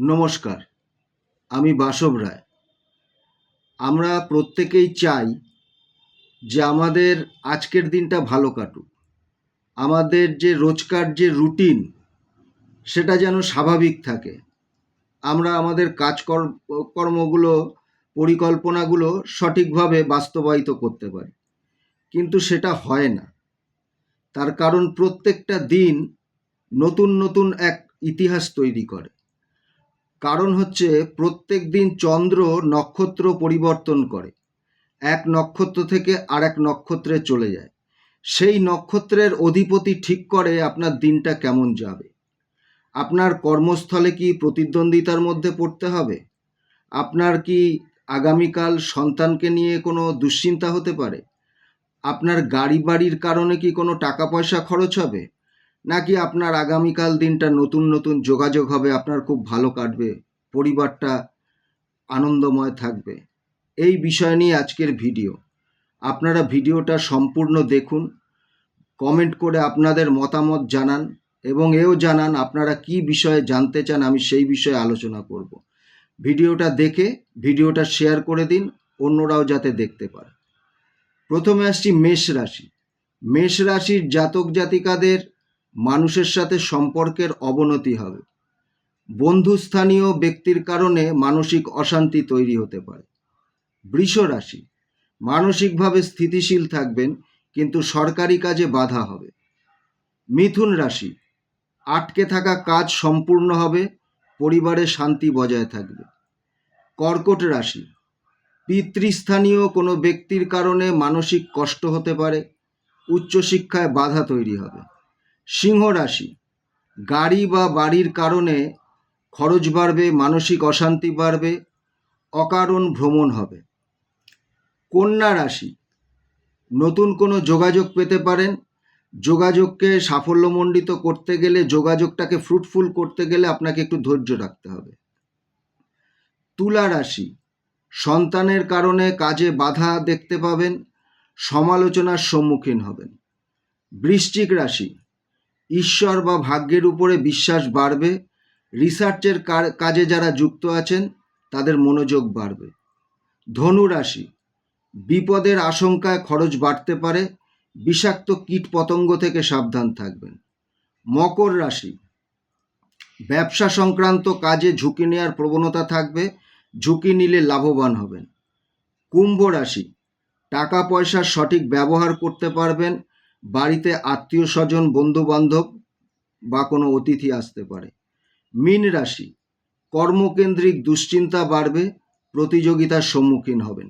নমস্কার, আমি বাসব রায়। আমরা প্রত্যেকেই চাই যে আমাদের আজকের দিনটা ভালো কাটুক। আমাদের যে রোজকার যে রুটিন সেটা যেন স্বাভাবিক থাকে। আমরা আমাদের কর্মগুলো পরিকল্পনাগুলো সঠিকভাবে বাস্তবায়িত করতে পারি, কিন্তু সেটা হয় না। তার কারণ প্রত্যেকটা দিন নতুন নতুন এক ইতিহাস তৈরি করে। কারণ হচ্ছে প্রত্যেক দিন চন্দ্র নক্ষত্র পরিবর্তন করে, এক নক্ষত্র থেকে আরেক নক্ষত্রে চলে যায়। সেই নক্ষত্রের অধিপতি ঠিক করে আপনার দিনটা কেমন যাবে। আপনার কর্মস্থলে কি প্রতিদ্বন্দ্বিতার মধ্যে পড়তে হবে? আপনার কি আগামীকাল সন্তানকে নিয়ে কোনো দুশ্চিন্তা হতে পারে? আপনার গাড়ি বাড়ির কারণে কি কোনো টাকা পয়সা খরচ হবে? নাকি আপনার আগামীকাল দিনটা নতুন নতুন যোগাযোগ হবে, আপনার খুব ভালো কাটবে, পরিবারটা আনন্দময় থাকবে? এই বিষয় নিয়ে আজকের ভিডিও। আপনারা ভিডিওটা সম্পূর্ণ দেখুন, কমেন্ট করে আপনাদের মতামত জানান এবং এও জানান আপনারা কি বিষয়ে জানতে চান, আমি সেই বিষয়ে আলোচনা করব। ভিডিওটা দেখে ভিডিওটা শেয়ার করে দিন, অন্যরাও যাতে দেখতে পারে। প্রথমে আসছি মেষ রাশি। মেষ রাশির জাতক জাতিকাদের মানুষের সাথে সম্পর্কের অবনতি হবে। বন্ধুস্থানীয় ব্যক্তির কারণে মানসিক অশান্তি তৈরি হতে পারে। বৃষ রাশি, মানসিকভাবে স্থিতিশীল থাকবেন, কিন্তু সরকারি কাজে বাধা হবে। মিথুন রাশি, আটকে থাকা কাজ সম্পূর্ণ হবে, পরিবারে শান্তি বজায় থাকবে। কর্কট রাশি, পিতৃস্থানীয় কোনো ব্যক্তির কারণে মানসিক কষ্ট হতে পারে, উচ্চশিক্ষায় বাধা তৈরি হবে। সিংহ রাশি, গাড়ি বা বাড়ির কারণে খরচ বাড়বে, মানসিক অশান্তি বাড়বে, অকারণ ভ্রমণ হবে। কন্যা রাশি, নতুন কোনো যোগাযোগ পেতে পারেন। যোগাযোগকে সাফল্যমণ্ডিত করতে গেলে, যোগাযোগটাকে ফ্রুটফুল করতে গেলে আপনাকে একটু ধৈর্য রাখতে হবে। তুলা রাশি, সন্তানের কারণে কাজে বাধা দেখতে পাবেন, সমালোচনার সম্মুখীন হবেন। বৃশ্চিক রাশি, ঈশ্বর বা ভাগ্যের উপরে বিশ্বাস বাড়বে, রিসার্চের কাজে যারা যুক্ত আছেন তাদের মনোযোগ বাড়বে। ধনু রাশি, বিপদের আশঙ্কায় খরচ বাড়তে পারে, বিষাক্ত কীট পতঙ্গ থেকে সাবধান থাকবেন। মকর রাশি, ব্যবসা সংক্রান্ত কাজে ঝুঁকি নেওয়ার প্রবণতা থাকবে, ঝুঁকি নিলে লাভবান হবেন। কুম্ভ রাশি, টাকা পয়সার সঠিক ব্যবহার করতে পারবেন, বাড়িতে আত্মীয় স্বজন বন্ধু বান্ধব বা কোনো অতিথি আসতে পারে। মীন রাশি, কর্মকেন্দ্রিক দুশ্চিন্তা বাড়বে, প্রতিযোগিতার সম্মুখীন হবেন।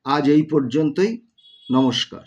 আজ এই পর্যন্তই। নমস্কার।